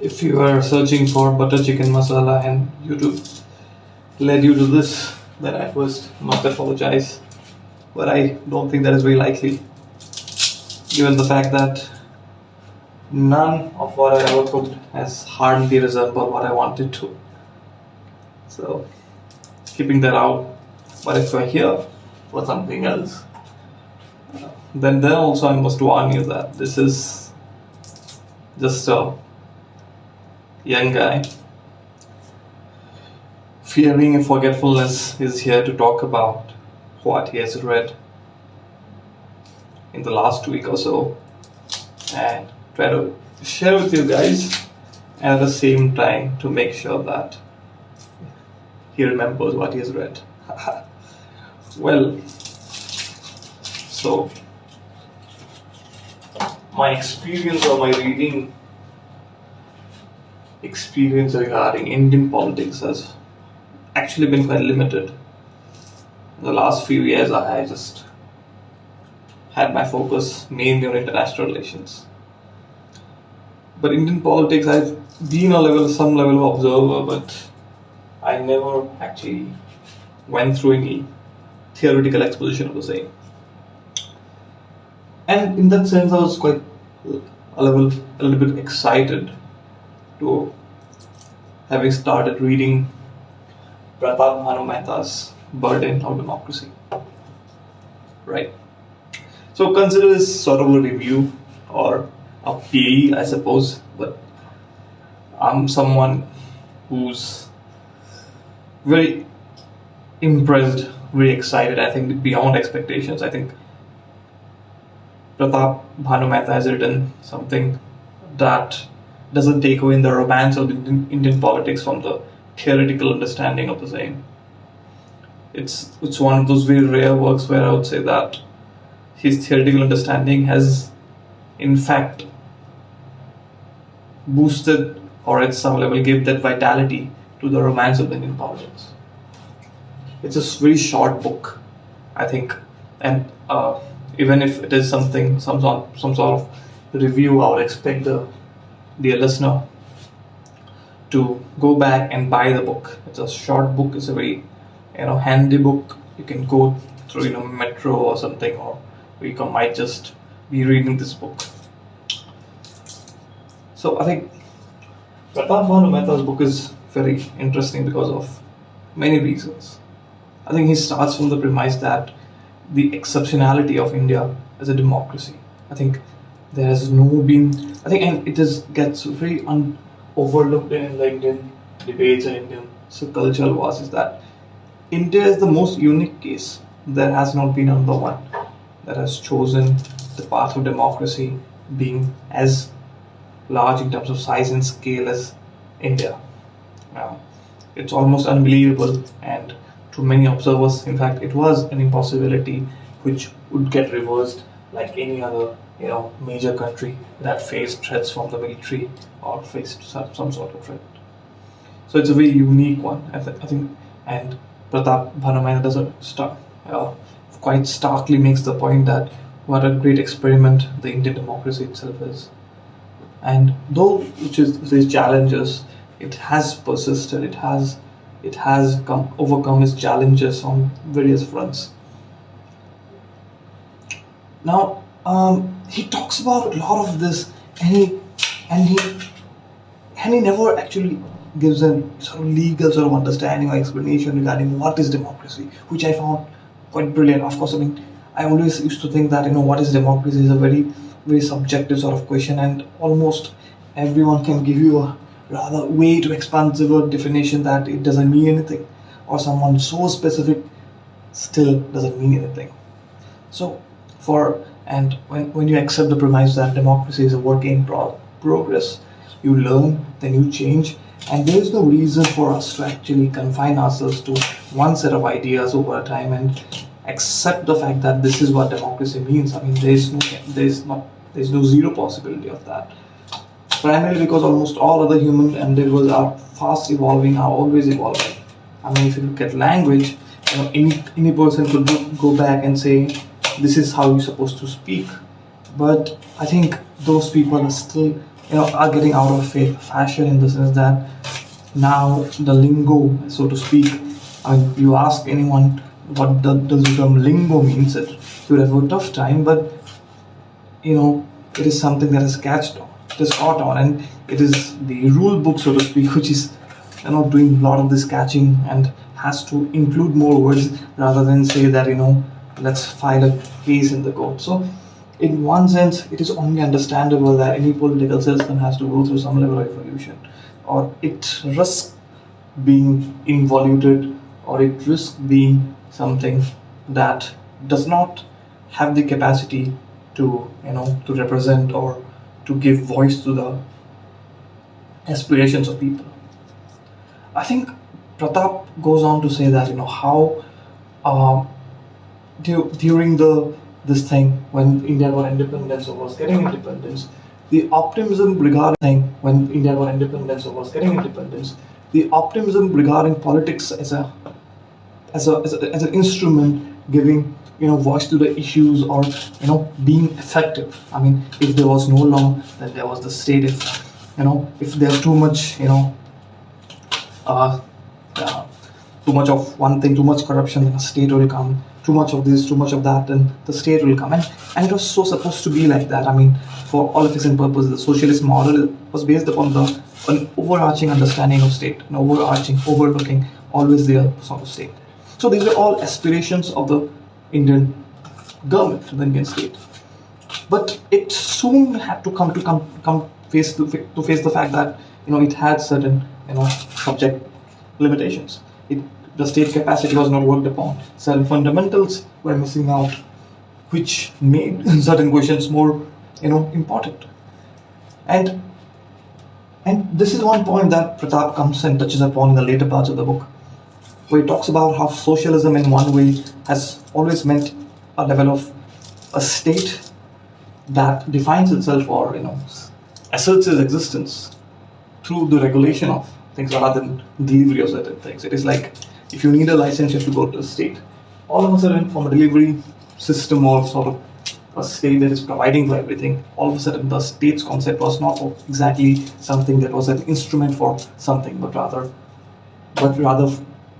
If you are searching for butter chicken masala and YouTube led you to this, then I first must apologize. But I don't think that is very likely, given the fact that none of what I ever cooked has hardly resembled what I wanted to. So, keeping that out. But if you're here for something else, then also I must warn you that this is just a young guy fearing forgetfulness is here to talk about what he has read in the last week or so and try to share with you guys, and at the same time to make sure that he remembers what he has read. Well, so my experience or my reading experience regarding Indian politics has actually been quite limited. In the last few years, I just had my focus mainly on international relations. But Indian politics, I've been some level of observer, but I never actually went through any theoretical exposition of the same. And in that sense, I was quite a little bit excited to having started reading Pratap Mehta's Burden of Democracy. Right. So consider this sort of a review or a PE, I suppose, but I'm someone who's very impressed, very excited, I think beyond expectations. I think Pratap Bhanu Mehta has written something that doesn't take away the romance of Indian politics from the theoretical understanding of the same. It's one of those very rare works where I would say that his theoretical understanding has in fact boosted or at some level give that vitality to the romance of Indian politics. It's a very short book, I think, and even if it is some sort of review, I would expect the dear listener to go back and buy the book. It's a short book. It's a very handy book. You can go through metro or something, or you might just be reading this book. So I think Pratap Bhanu Mehta's book is very interesting because of many reasons. I think he starts from the premise that the exceptionality of India as a democracy. I think there has and it gets very overlooked in the Indian debates and Indian cultural wars, is that India is the most unique case. There has not been another one that has chosen the path of democracy, being as large in terms of size and scale as India. It's almost unbelievable, and to many observers, in fact, it was an impossibility which would get reversed like any other major country that faced threats from the military or faced some sort of threat. So it's a very unique one, I think, and Pratap Bhanu Mehta quite starkly makes the point that what a great experiment the Indian democracy itself is. And though which is these challenges, it has persisted. It has overcome its challenges on various fronts. Now, he talks about a lot of this, and he never actually gives a sort of legal sort of understanding or explanation regarding what is democracy, which I found quite brilliant. Of course, I always used to think that what is democracy is a very, very subjective sort of question, and almost everyone can give you a rather way too expansive a definition that it doesn't mean anything, or someone so specific still doesn't mean anything. So, when you accept the premise that democracy is a work in progress, you learn, then you change, and there is no reason for us to actually confine ourselves to one set of ideas over time and accept the fact that this is what democracy means. There is no zero possibility of that. Primarily because almost all other human endeavors are fast evolving, are always evolving. If you look at language, any person could go back and say, this is how you're supposed to speak. But I think those people are still are getting out of fashion, in the sense that now the lingo, so to speak, I mean, you ask anyone what does the term lingo means, it you would have a tough time, but it is something that has it is caught on, and it is the rule book, so to speak, which is doing a lot of this catching and has to include more words rather than say that let's file a case in the court. So in one sense, it is only understandable that any political system has to go through some level of evolution, or it risks being involuted, or it risks being something that does not have the capacity to to represent or to give voice to the aspirations of people. I think Pratap goes on to say that how uh, during the this thing when India got independence or was getting independence, the optimism regarding when India got independence or was getting independence, the optimism regarding politics as an instrument giving voice to the issues, or being effective. I mean, if there was no law, then there was the state. If there's too much uh, uh, too much of one thing, too much corruption, then the state will come. Too much of this, too much of that, then the state will come. And it was so supposed to be like that. I mean, for all intents and purposes, the socialist model was based upon an overarching understanding of state, an overarching, overlooking, always there sort of state. So these were all aspirations of the Indian government, the Indian state. But it soon had to come face to face the fact that it had certain subject limitations. The state capacity was not worked upon. Certain fundamentals were missing out, which made certain questions more important. And this is one point that Pratap comes and touches upon in the later parts of the book, where he talks about how socialism in one way has always meant a level of a state that defines itself, or asserts its existence through the regulation of things rather than delivery of certain things. It is like, if you need a license, you have to go to the state. All of a sudden, from a delivery system or sort of a state that is providing for everything, all of a sudden the state's concept was not exactly something that was an instrument for something, but rather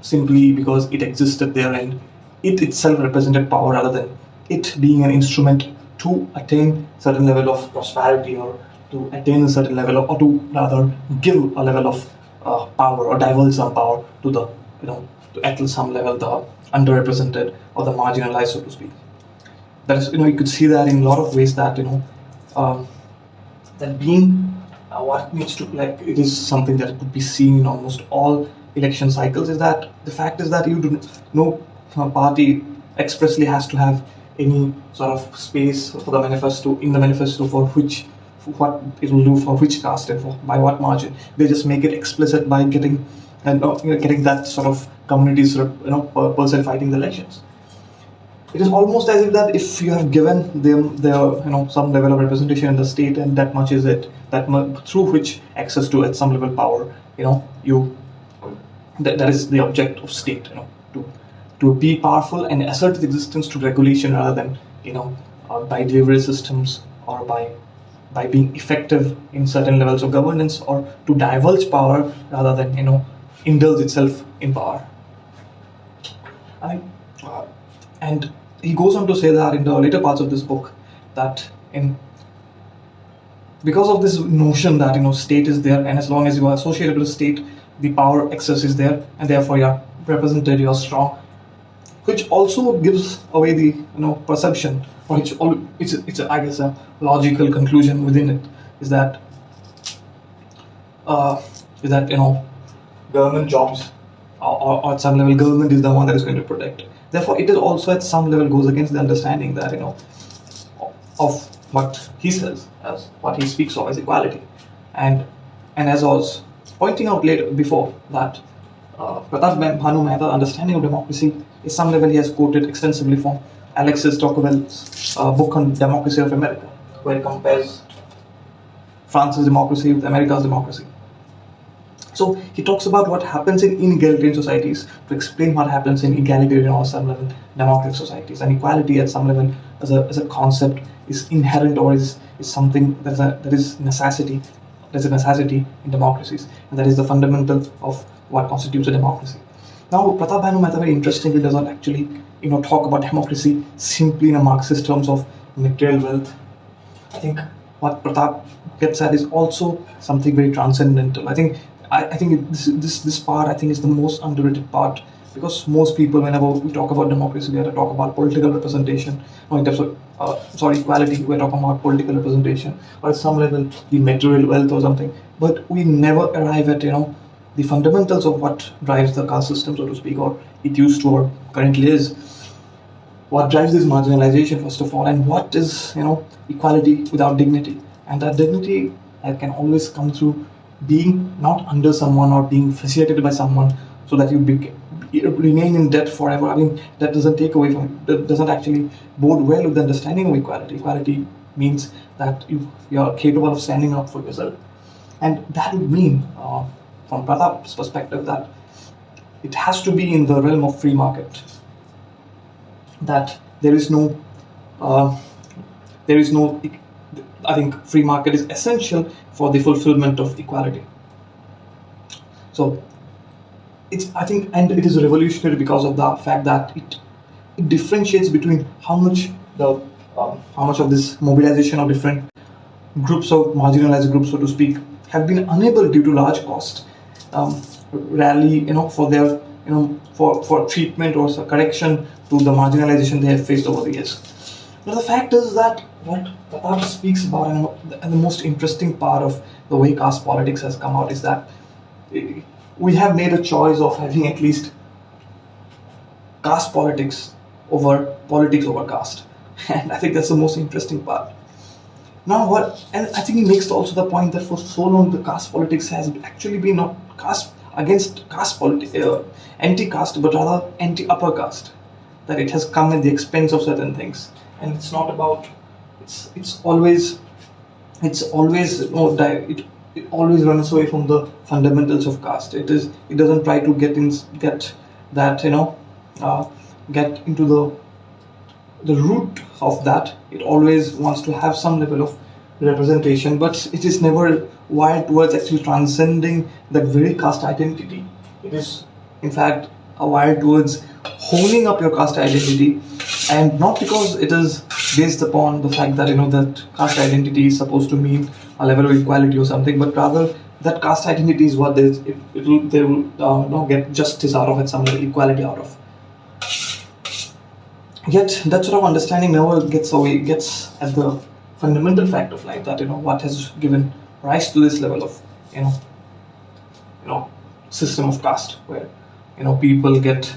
simply because it existed there, and it itself represented power, rather than it being an instrument to attain certain level of prosperity, or to attain a certain level of, or to rather give a level of power, or divulge some power to the to at some level the underrepresented or the marginalized, so to speak. That is, you could see that in a lot of ways, that um, that being what needs to, like, it is something that could be seen in almost all election cycles, is that the fact is that no party expressly has to have any sort of space for the manifesto, in the manifesto, for what it will do for which caste and for by what margin. They just make it explicit by getting getting that sort of communities person fighting the elections. It is almost as if that if you have given them their some level of representation in the state, and that much is it, through which access to at some level power, you that is the object of state, to be powerful and assert its existence to regulation, rather than by delivery systems, or by being effective in certain levels of governance, or to divulge power rather than indulge itself in power. And he goes on to say that in the later parts of this book, that in because of this notion that state is there, and as long as you are associated with the state, the power excess is there, and therefore you are represented, you are strong, which also gives away the perception, or it's I guess a logical conclusion within it, is that government jobs, or at some level government is the one that is going to protect. Therefore, it is also at some level goes against the understanding that of what he says, as what he speaks of as equality, and as I was pointing out later before, that Pratap Bhanu Mehta understanding of democracy is some level he has quoted extensively from Alexis Tocqueville's book on democracy of America, where it compares France's democracy with America's democracy. So he talks about what happens in inegalitarian societies to explain what happens in egalitarian or some level democratic societies. And equality at some level as a concept is inherent or is something that is necessity. There's a necessity in democracies, and that is the fundamental of what constitutes a democracy. Now, Pratap Bhanu Mehta very interestingly does not actually talk about democracy simply in a Marxist terms of material wealth. I think what Pratap gets at is also something very transcendental. I think this part I think is the most underrated part, because most people, whenever we talk about democracy, we have to talk about political representation, or in terms of equality, we're talking about political representation, or at some level the material wealth or something. But we never arrive at the fundamentals of what drives the caste system, so to speak, or it used to or currently is. What drives this marginalization, first of all, and what is equality without dignity, and that dignity can always come through being not under someone or being facilitated by someone, so that you remain in debt forever. I mean, that doesn't take away from that, doesn't actually bode well with the understanding of equality. Equality means that you are capable of standing up for yourself, and that would mean, from Pratap's perspective, that it has to be in the realm of free market. That there is no I think free market is essential for the fulfillment of equality. So I think, and it is revolutionary because of the fact that it differentiates between how much of this mobilization of different groups of marginalized groups, so to speak, have been unable due to large cost rally for their for treatment or correction to the marginalization they have faced over the years. Now the fact is that what Pratap speaks about, and the most interesting part of the way caste politics has come out, is that we have made a choice of having at least caste politics over politics over caste, and I think that's the most interesting part. Now and I think he makes also the point that for so long the caste politics has actually been not caste against caste politics, anti-caste, but rather anti-upper caste. That it has come at the expense of certain things, and it's not about. It's always it always runs away from the fundamentals of caste. It doesn't try to get into the root of that. It always wants to have some level of representation, but it is never wired towards actually transcending that very caste identity. It is, in fact, wired towards honing up your caste identity, and not because it is based upon the fact that that caste identity is supposed to mean a level of equality or something, but rather that caste identity is what they will get justice out of it, some level equality out of. Yet that sort of understanding never gets at the fundamental fact of life, that what has given rise to this level of system of caste, where people get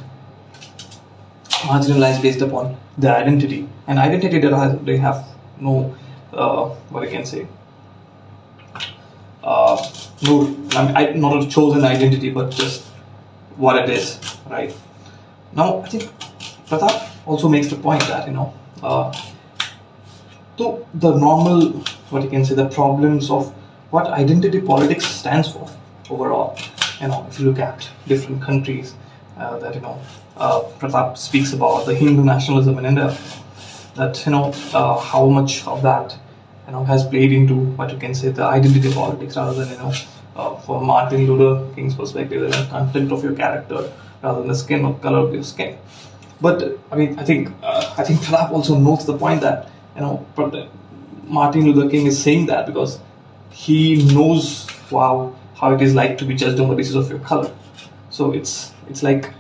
marginalized based upon their identity, and identity that they have no what I can say no, not a chosen identity, but just what it is, right? Now I think Pratap also makes the point that to the normal, what you can say, the problems of what identity politics stands for overall. If you look at different countries that Pratap speaks about the Hindu nationalism in India, that how much of that has played into what you can say the identity politics, rather than for Martin Luther King's perspective, the content of your character rather than the skin or color of your skin. But I think Pratap also notes the point that Martin Luther King is saying that because he knows how it is like to be judged on the basis of your color. So it's like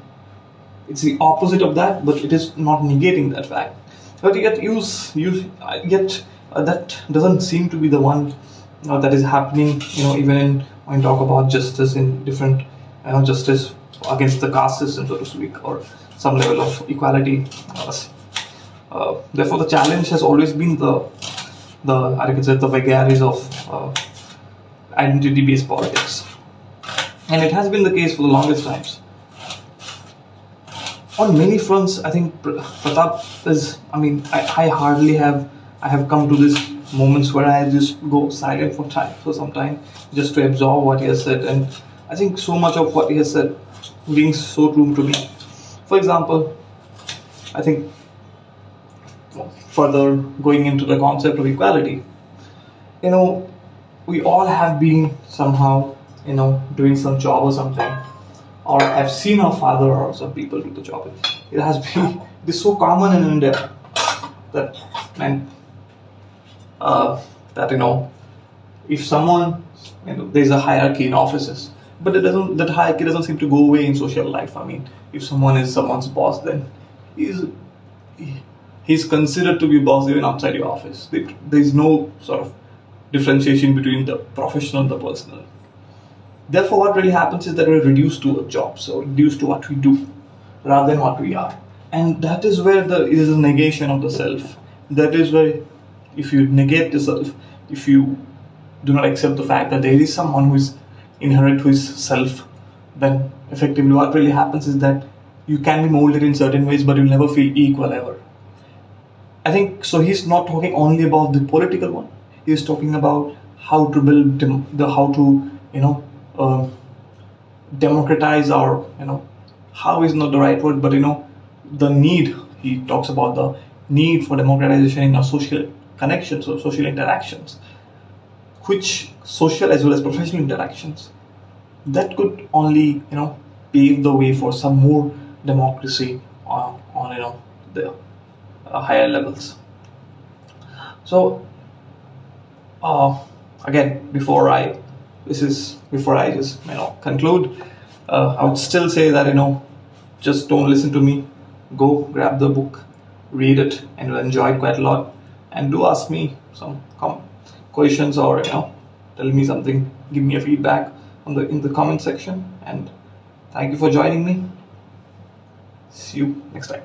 it's the opposite of that, but it is not negating that fact. But yet that doesn't seem to be the one that is happening. Even when we talk about justice in different justice against the caste system, so to speak, or some level of equality. Therefore, the challenge has always been the I can say the vagaries of identity-based politics, and it has been the case for the longest times. On many fronts, I think Pratap is. I hardly have. I have come to these moments where I just go silent for some time, just to absorb what he has said, and I think so much of what he has said being so true to me. For example, I think further going into the concept of equality, you know, we all have been somehow, doing some job or something, or have seen our father or some people do the job. It has been, it is so common in India that, man, that if someone, there's a hierarchy in offices, but that hierarchy doesn't seem to go away in social life. I mean, if someone is someone's boss, then he's he's considered to be boss even outside your office. There is no sort of differentiation between the professional and the personal. Therefore, what really happens is that we're reduced to a job, so reduced to what we do rather than what we are. And that is where there is a negation of the self. That is where, if you negate the self, if you do not accept the fact that there is someone who is inherent to his self, then effectively what really happens is that you can be molded in certain ways, but you'll never feel equal ever. I think so. He's not talking only about the political one. He's talking about how to build how to democratize our how is not the right word, but the need. He talks about the need for democratization in our social connections or social interactions, which social as well as professional interactions, that could only pave the way for some more democracy on the higher levels. So again, before I just conclude, I would still say that just don't listen to me. Go grab the book, read it, and you'll enjoy it quite a lot. And do ask me some questions, or tell me something, give me a feedback in the comment section. And thank you for joining me. See you next time.